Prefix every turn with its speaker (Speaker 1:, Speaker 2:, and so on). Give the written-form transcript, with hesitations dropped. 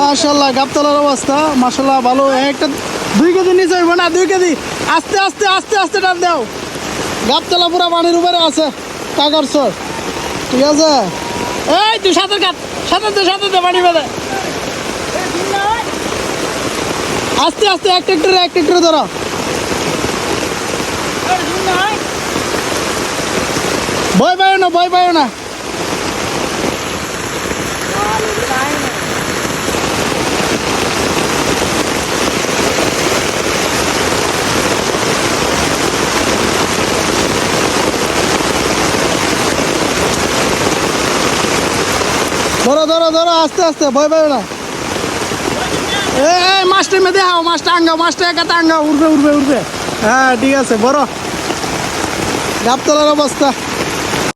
Speaker 1: মাশাআল্লাহ গাবতলার অবস্থা মাশাআল্লাহ ভালো। একটা 2 কেজি নিচে হইব না, 2 কেজি। আস্তে আস্তে আস্তে আস্তে টান দাও। গাবতলা পুরা পানির উপরে আছে কাকার চর, ঠিক আছে। এই তুই সাঁতার কাট, সাঁতার দে পানি বেঁধে। আস্তে আস্তে এক ট্রাক্টরে ধরো। ভয় পাইও না। ধরো আস্তে আস্তে, ভয় পাইও না। এই মাছটা মেয়ে দেখাও, মাছটা একা টাঙ্গাও, উঠবে। হ্যাঁ ঠিক আছে, বড় গাবতলার অবস্থা।